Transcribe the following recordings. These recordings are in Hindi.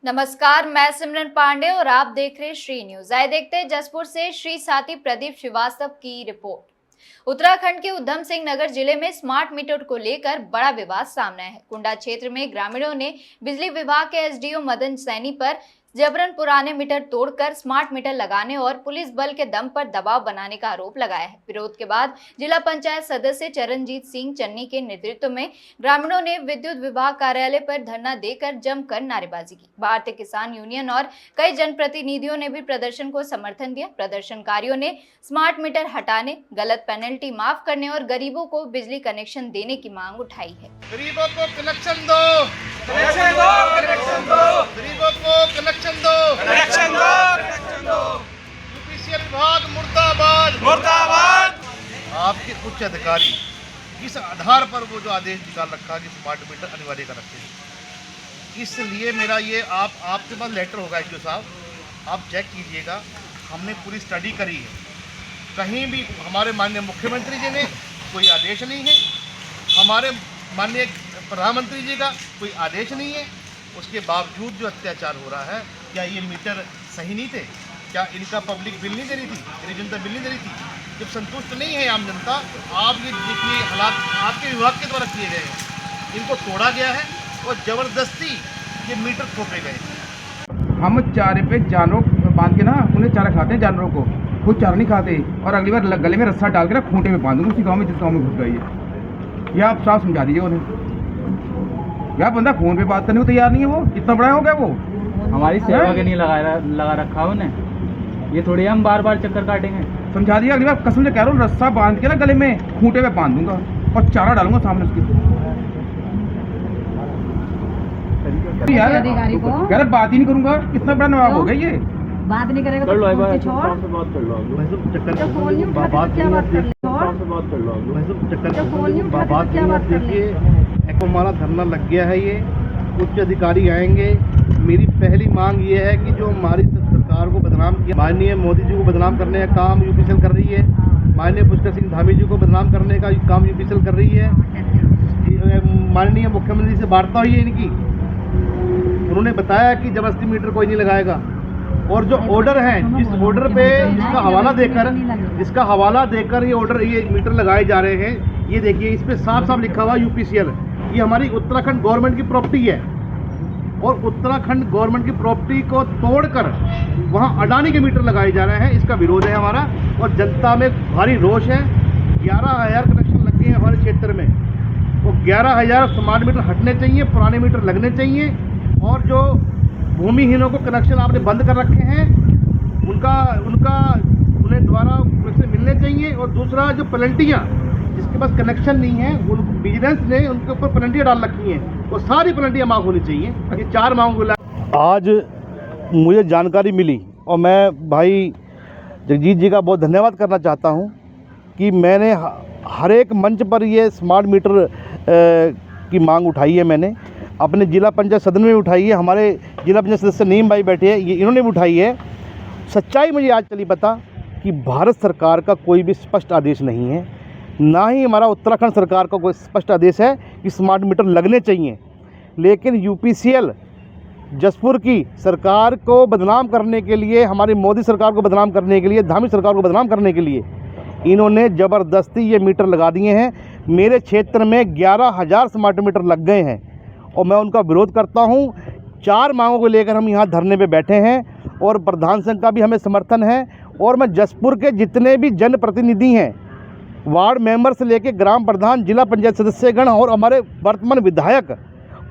नमस्कार, मैं सिमरन पांडे और आप देख रहे हैं श्री न्यूज। आइए देखते हैं जसपुर से श्री साथी प्रदीप श्रीवास्तव की रिपोर्ट। उत्तराखंड के उधम सिंह नगर जिले में स्मार्ट मीटर को लेकर बड़ा विवाद सामने है। कुंडा क्षेत्र में ग्रामीणों ने बिजली विभाग के एसडीओ मदन सैनी पर जबरन पुराने मीटर तोड़कर स्मार्ट मीटर लगाने और पुलिस बल के दम पर दबाव बनाने का आरोप लगाया है। विरोध के बाद जिला पंचायत सदस्य चरणजीत सिंह चन्नी के नेतृत्व में ग्रामीणों ने विद्युत विभाग कार्यालय पर धरना देकर जमकर नारेबाजी की। भारतीय किसान यूनियन और कई जनप्रतिनिधियों ने भी प्रदर्शन को समर्थन दिया। प्रदर्शनकारियों ने स्मार्ट मीटर हटाने, गलत पेनल्टी माफ करने और गरीबों को बिजली कनेक्शन देने की मांग उठाई है। गरीबों को कनेक्शन दो, कनेक्शन दो, कनेक्शन दो, गरीबों को कनेक्शन दो, कनेक्शन दो, कनेक्शन दो। यूपीसीएल विभाग मुर्दाबाद, मुर्दाबाद। आपके उच्च अधिकारी किस आधार पर वो जो आदेश निकाल रखा कि स्मार्ट मीटर अनिवार्य कर रखे हैं, इसलिए मेरा ये आपके पास लेटर होगा एसडीओ साहब, आप चेक कीजिएगा। हमने पूरी स्टडी करी है, कहीं भी हमारे माननीय मुख्यमंत्री जी ने कोई आदेश नहीं है, हमारे माननीय प्रधानमंत्री जी का कोई आदेश नहीं है। उसके बावजूद जो अत्याचार हो रहा है, क्या ये मीटर सही नहीं थे? क्या इनका पब्लिक बिल नहीं दे रही थी, गरीब जनता बिल नहीं दे रही थी? जब संतुष्ट नहीं है आम जनता, तो आप ये देखिए हालात आपके विभाग के द्वारा किए गए हैं। इनको तोड़ा गया है और ज़बरदस्ती ये मीटर थोपे गए। हम चारे पे जानवरों को बांध के ना उन्हें चारा खिलाते हैं, जानवरों को खुद चारा नहीं खाते। और अगली बार गले में रस्सा डाल के ना खूंटे में बांध दूँगा उसी गाँव में जिस गाँव में घुस गई है। यह आप साफ समझा दीजिए उन्हें। यार बंदा फोन पे बात करने को तैयार नहीं है, वो कितना बड़ा हो गया वो। हमारी सेवा के नहीं लगा रखा उन्हें। ये थोड़ी हम बार बार चक्कर काटेंगे। समझा दिया, अगली बार कसम से कह रहा हूँ, रस्सा बांध के ना गले में खूंटे में बांध दूंगा और चारा डालूंगा सामने उसके। यार बात ही नहीं करूंगा, कितना बड़ा नवाब हो गया ये। बात नहीं करेगा कर लो एक बार, छोड़। बात कर लो आप लोग। जब फोन नहीं उठाते तो क्या बात कर ले? बात कर लो आप लोग। जब फोन नहीं उठाते तो क्या बात कर ले? हमारा धरना लग गया है, ये उच्च अधिकारी आएंगे। मेरी पहली मांग ये है कि जो हमारी सरकार को बदनाम किया, माननीय मोदी जी को बदनाम करने का काम यूपीसीएल कर रही है, माननीय पुष्कर सिंह धामी जी को बदनाम करने का काम यूपीसीएल कर रही है। माननीय मुख्यमंत्री से वार्ता हुई है इनकी, उन्होंने बताया कि जबरदस्ती मीटर कोई नहीं लगाएगा। और जो ऑर्डर है, जिस ऑर्डर पे जिसका हवाला देकर ये मीटर लगाए जा रहे हैं, ये देखिए इस पे साफ साफ लिखा हुआ यूपीसीएल। ये हमारी उत्तराखंड गवर्नमेंट की प्रॉपर्टी है और उत्तराखंड गवर्नमेंट की प्रॉपर्टी को तोड़कर वहाँ अडानी के मीटर लगाए जा रहे हैं। इसका विरोध है हमारा और जनता में भारी रोष है। 11,000 कनेक्शन लग गए हैं हमारे क्षेत्र में, वो 11,000 स्मार्ट मीटर हटने चाहिए, पुराने मीटर लगने चाहिए। और जो भूमिहीनों को कनेक्शन आपने बंद कर रखे हैं, उन्हें द्वारा पैसे मिलने चाहिए। और दूसरा, जो पेनल्टियाँ जिसके पास कनेक्शन नहीं है, उन विजिलेंस ने उनके ऊपर पेनल्टियाँ डाल रखी हैं, वो सारी पेनल्टियाँ माफ़ होनी चाहिए। ये 4 मांग आज मुझे जानकारी मिली और मैं भाई जगजीत जी का बहुत धन्यवाद करना चाहता हूँ कि मैंने हर एक मंच पर ये स्मार्ट मीटर की मांग उठाई है। मैंने अपने जिला पंचायत सदन में उठाई है, हमारे जिला पंचायत सदस्य नीम भाई बैठे हैं, ये इन्होंने भी उठाई है। सच्चाई मुझे आज चली पता कि भारत सरकार का कोई भी स्पष्ट आदेश नहीं है, ना ही हमारा उत्तराखंड सरकार का कोई स्पष्ट आदेश है कि स्मार्ट मीटर लगने चाहिए। लेकिन यूपीसीएल जसपुर की सरकार को बदनाम करने के लिए, हमारी मोदी सरकार को बदनाम करने के लिए, धामी सरकार को बदनाम करने के लिए इन्होंने ज़बरदस्ती ये मीटर लगा दिए हैं। मेरे क्षेत्र में 11,000 स्मार्ट मीटर लग गए हैं और मैं उनका विरोध करता हूं। 4 मांगों को लेकर हम यहाँ धरने पे बैठे हैं और प्रधान संघ का भी हमें समर्थन है। और मैं जसपुर के जितने भी जनप्रतिनिधि हैं, वार्ड मेंबर से लेकर ग्राम प्रधान, जिला पंचायत सदस्यगण और हमारे वर्तमान विधायक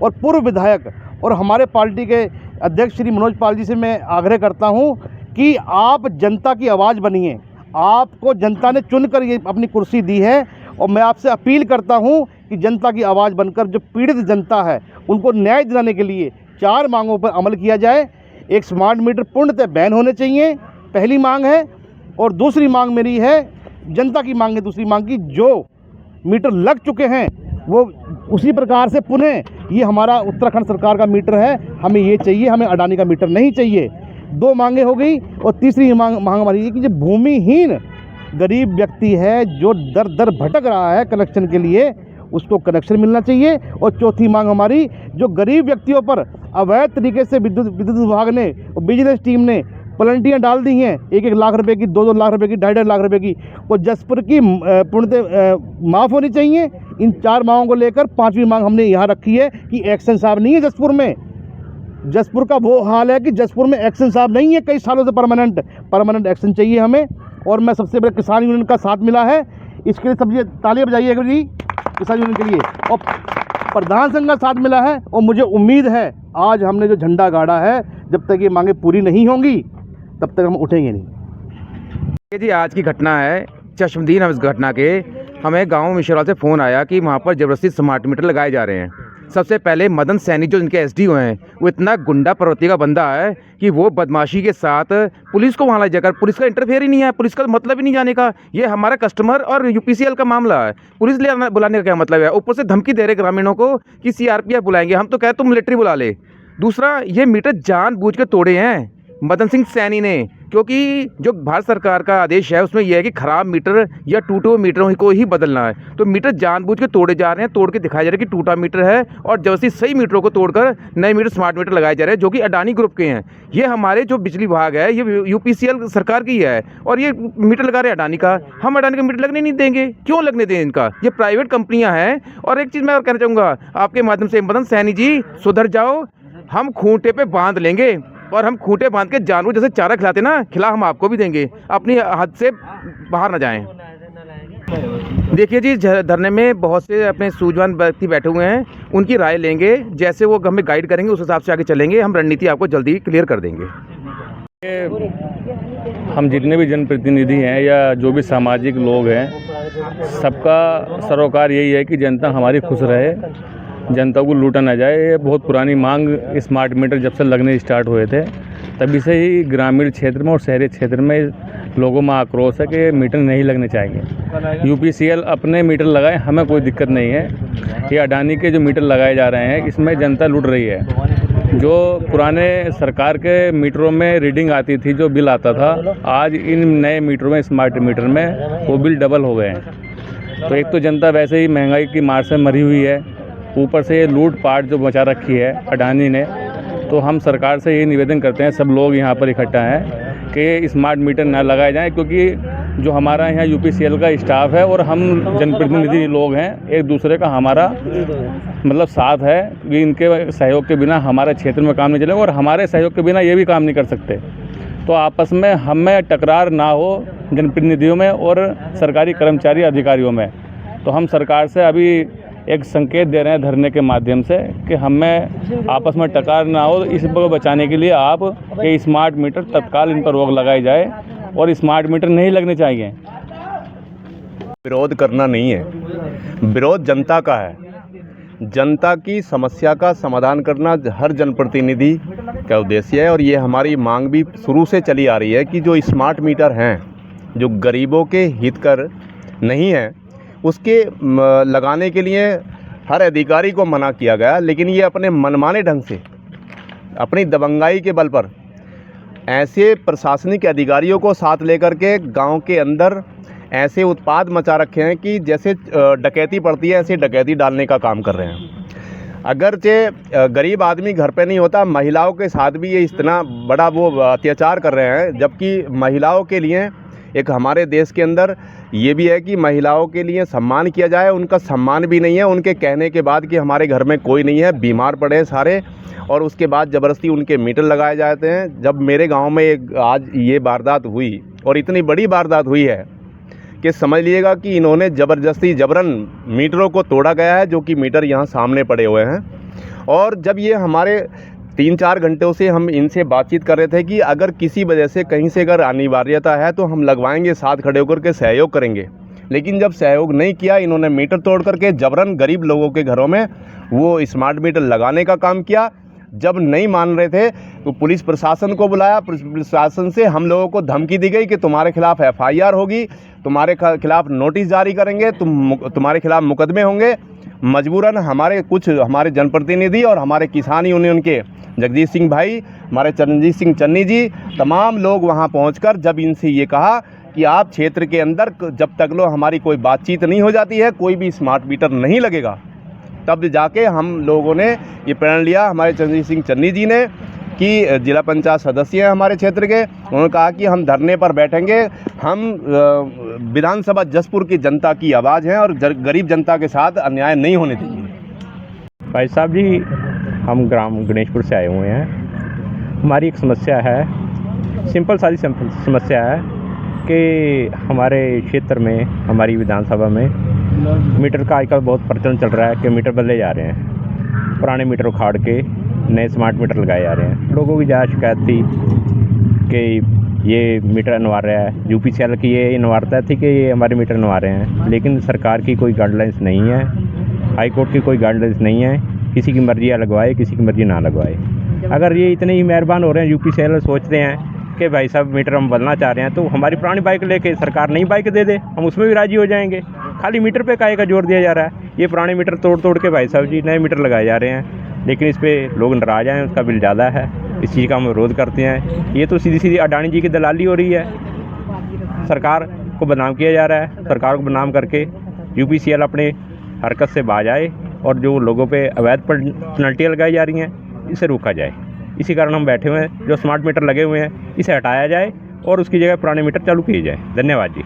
और पूर्व विधायक और हमारे पार्टी के अध्यक्ष श्री मनोज पाल जी से मैं आग्रह करता हूं कि आप जनता की आवाज़ बनिए। आपको जनता ने चुनकर ये अपनी कुर्सी दी है और मैं आपसे अपील करता हूं कि जनता की आवाज़ बनकर जो पीड़ित जनता है उनको न्याय दिलाने के लिए 4 मांगों पर अमल किया जाए। एक, स्मार्ट मीटर पूर्णतः बैन होने चाहिए, पहली मांग है। और दूसरी मांग मेरी है, जनता की मांग है दूसरी मांग की, जो मीटर लग चुके हैं वो उसी प्रकार से पुनः, ये हमारा उत्तराखंड सरकार का मीटर है, हमें ये चाहिए, हमें अडानी का मीटर नहीं चाहिए। 2 मांगे हो गई। और तीसरी मांग हमारी है कि जो भूमिहीन गरीब व्यक्ति है जो दर दर भटक रहा है कनेक्शन के लिए, उसको कनेक्शन मिलना चाहिए। और चौथी मांग हमारी, जो गरीब व्यक्तियों पर अवैध तरीके से विद्युत विभाग ने और बिजनेस टीम ने प्लांटियाँ डाल दी हैं 1-1 लाख रुपए की, 2-2 लाख रुपए की, 2.5 लाख रुपए की, वो जसपुर की पूर्णतः माफ़ होनी चाहिए। इन 4 मांगों को लेकर 5वीं मांग हमने यहाँ रखी है कि एक्शन साहब नहीं है जसपुर में। जसपुर का वो हाल है कि जसपुर में एक्शन साहब नहीं है कई सालों से, परमानेंट एक्शन चाहिए हमें। और मैं सबसे बड़े किसान यूनियन का साथ मिला है, इसके लिए सब ये तालियां बजाइएगा जी किसान यूनियन के लिए। और प्रधान संघ का साथ मिला है और मुझे उम्मीद है आज हमने जो झंडा गाड़ा है, जब तक ये मांगे पूरी नहीं होंगी तब तक हम उठेंगे नहीं। ये जी आज की घटना है चश्मदीद। हम इस घटना के हमें गांव मिश्रा से फ़ोन आया कि वहाँ पर ज़बरदस्ती स्मार्ट मीटर लगाए जा रहे हैं। सबसे पहले मदन सैनी जो इनके एसडीओ हैं, वो इतना गुंडा प्रवृत्ति का बंदा है कि वो बदमाशी के साथ पुलिस को वहाँ ले जाकर, पुलिस का इंटरफेयर ही नहीं है, पुलिस का मतलब ही नहीं जाने का। ये हमारा कस्टमर और यूपीसीएल का मामला है, पुलिस ले बुलाने का क्या मतलब है? ऊपर से धमकी दे रहे ग्रामीणों को कि सीआरपीएफ बुलाएंगे। हम तो कहते तुम मिलिट्री बुला ले। दूसरा, ये मीटर जानबूझ के तोड़े हैं मदन सिंह सैनी ने, क्योंकि जो भारत सरकार का आदेश है उसमें यह है कि ख़राब मीटर या टूटे हुए मीटरों को ही बदलना है। तो मीटर जानबूझ के तोड़े जा रहे हैं, तोड़ के दिखाया जा रहा है कि टूटा मीटर है, और जबरदस्ती सही मीटरों को तोड़कर नए मीटर स्मार्ट मीटर लगाए जा रहे हैं जो कि अडानी ग्रुप के हैं। ये हमारे जो बिजली विभाग है ये यूपीसीएल सरकार की है, और ये मीटर लगा रहे हैं अडानी का। हम अडानी का मीटर लगने नहीं देंगे, क्यों लगने दें इनका? ये प्राइवेट कंपनियाँ हैं। और एक चीज़ मैं और कहना चाहूँगा आपके माध्यम से, मदन सैनी जी सुधर जाओ, हम खूंटे पे बांध लेंगे, और हम खूंटे बांध के जानवर जैसे चारा खिलाते ना, खिला हम आपको भी देंगे, अपनी हद से बाहर ना जाएं। देखिए जी, धरने में बहुत से अपने सूझवान व्यक्ति बैठे हुए हैं, उनकी राय लेंगे, जैसे वो हमें गाइड करेंगे उस हिसाब से आगे चलेंगे। हम रणनीति आपको जल्दी क्लियर कर देंगे। हम जितने भी जनप्रतिनिधि हैं या जो भी सामाजिक लोग हैं, सबका सरोकार यही है कि जनता हमारी खुश रहे, जनता को लूटा ना जाए। ये बहुत पुरानी मांग स्मार्ट मीटर जब से लगने स्टार्ट हुए थे तभी से ही ग्रामीण क्षेत्र में और शहरी क्षेत्र में लोगों में आक्रोश है कि मीटर नहीं लगने चाहिए। यूपीसीएल अपने मीटर लगाए, हमें कोई दिक्कत नहीं है। ये अडानी के जो मीटर लगाए जा रहे हैं इसमें जनता लूट रही है। जो पुराने सरकार के मीटरों में रीडिंग आती थी, जो बिल आता था, आज इन नए मीटरों में, स्मार्ट मीटर में, वो बिल डबल हो गए हैं। तो एक तो जनता वैसे ही महंगाई की मार से मरी हुई है, ऊपर से ये लूट पाट जो मचा रखी है अडानी ने। तो हम सरकार से ये निवेदन करते हैं, सब लोग यहाँ पर इकट्ठा हैं, कि स्मार्ट मीटर ना लगाए जाएं, क्योंकि जो हमारा यहाँ यूपीसीएल का स्टाफ है और हम जनप्रतिनिधि लोग हैं, एक दूसरे का हमारा मतलब साथ है कि इनके सहयोग के बिना हमारे क्षेत्र में काम नहीं चलेगा, और हमारे सहयोग के बिना ये भी काम नहीं कर सकते। तो आपस में हमें टकरार ना हो जनप्रतिनिधियों में और सरकारी कर्मचारी अधिकारियों में। तो हम सरकार से अभी एक संकेत दे रहे हैं धरने के माध्यम से कि हमें आपस में टकरार ना हो। इसको बचाने के लिए आप ये स्मार्ट मीटर तत्काल इन पर रोक लगाई जाए और स्मार्ट मीटर नहीं लगने चाहिए। विरोध करना नहीं है, विरोध जनता का है। जनता की समस्या का समाधान करना हर जनप्रतिनिधि का उद्देश्य है, और ये हमारी मांग भी शुरू से चली आ रही है कि जो स्मार्ट मीटर हैं, जो गरीबों के हितकर नहीं हैं, उसके लगाने के लिए हर अधिकारी को मना किया गया। लेकिन ये अपने मनमाने ढंग से, अपनी दबंगाई के बल पर ऐसे प्रशासनिक अधिकारियों को साथ लेकर के गांव के अंदर ऐसे उत्पाद मचा रखे हैं कि जैसे डकैती पड़ती है ऐसे डकैती डालने का काम कर रहे हैं। अगरचे गरीब आदमी घर पे नहीं होता, महिलाओं के साथ भी ये इतना बड़ा वो अत्याचार कर रहे हैं, जबकि महिलाओं के लिए एक हमारे देश के अंदर ये भी है कि महिलाओं के लिए सम्मान किया जाए, उनका सम्मान भी नहीं है। उनके कहने के बाद कि हमारे घर में कोई नहीं है, बीमार पड़े सारे, और उसके बाद ज़बरदस्ती उनके मीटर लगाए जाते हैं। जब मेरे गांव में एक आज ये वारदात हुई, और इतनी बड़ी वारदात हुई है कि समझ लीजिएगा कि इन्होंने ज़बरदस्ती जबरन मीटरों को तोड़ा गया है, जो कि मीटर यहाँ सामने पड़े हुए हैं। और जब ये हमारे 3-4 घंटों से हम इनसे बातचीत कर रहे थे कि अगर किसी वजह से कहीं से अगर अनिवार्यता है तो हम लगवाएंगे, साथ खड़े होकर के सहयोग करेंगे। लेकिन जब सहयोग नहीं किया, इन्होंने मीटर तोड़ करके जबरन गरीब लोगों के घरों में वो स्मार्ट मीटर लगाने का काम किया। जब नहीं मान रहे थे तो पुलिस प्रशासन को बुलाया, पुलिस प्रशासन से हम लोगों को धमकी दी गई कि तुम्हारे खिलाफ FIR होगी, तुम्हारे खिलाफ नोटिस जारी करेंगे, तुम्हारे खिलाफ मुकदमे होंगे। मजबूरन हमारे जनप्रतिनिधि और हमारे किसान यूनियन के जगदीश सिंह भाई, हमारे चरणजीत सिंह चन्नी जी, तमाम लोग वहां पहुंचकर जब इनसे ये कहा कि आप क्षेत्र के अंदर जब तक लो हमारी कोई बातचीत नहीं हो जाती है, कोई भी स्मार्ट मीटर नहीं लगेगा, तब जाके हम लोगों ने ये प्रण लिया। हमारे चंद्रजीत सिंह चन्नी जी ने कि जिला पंचायत सदस्य हैं हमारे क्षेत्र के, उन्होंने कहा कि हम धरने पर बैठेंगे। हम विधानसभा जसपुर की जनता की आवाज़ हैं और गरीब जनता के साथ अन्याय नहीं होने देंगे। भाई साहब जी, हम ग्राम गणेशपुर से आए हुए हैं। हमारी एक समस्या है, सिंपल समस्या है कि हमारे क्षेत्र में, हमारी विधानसभा में मीटर का आजकल बहुत प्रचलन चल रहा है कि मीटर बदले जा रहे हैं। पुराने मीटर उखाड़ के नए स्मार्ट मीटर लगाए जा रहे हैं। लोगों की ज़्यादा शिकायत थी कि ये मीटर अनिवार्य है, यूपीसीएल की ये अनिवार्यता थी कि ये हमारे मीटर अनिवार्य हैं, लेकिन सरकार की कोई गाइडलाइंस नहीं है, हाई कोर्ट की कोई गाइडलाइंस नहीं है। किसी की मर्जी लगवाए, किसी की मर्जी ना लगवाए। अगर ये इतने ही मेहरबान हो रहे हैं, यूपीसीएल सोचते हैं कि भाई साहब मीटर हम बदलना चाह रहे हैं, तो हमारी पुरानी बाइक लेके सरकार नई बाइक दे दे, हम उसमें भी राजी हो जाएंगे। खाली मीटर पे काहे का जोर दिया जा रहा है? ये पुराने मीटर तोड़ के भाई साहब जी नए मीटर लगाए जा रहे हैं, लेकिन इस पर लोग नाराज़ हैं, उसका बिल ज़्यादा है, इस चीज़ का हम विरोध करते हैं। ये तो सीधी सीधी अडानी जी की दलाली हो रही है। सरकार को बदनाम किया जा रहा है। सरकार को बदनाम करके यूपीसीएल अपने हरकत से बाज आए और जो लोगों पे अवैध पेनल्टियाँ लगाई जा रही हैं, इसे रोका जाए। इसी कारण हम बैठे हुए हैं। जो स्मार्ट मीटर लगे हुए हैं, इसे हटाया जाए और उसकी जगह पुराने मीटर चालू किए जाए। धन्यवाद जी।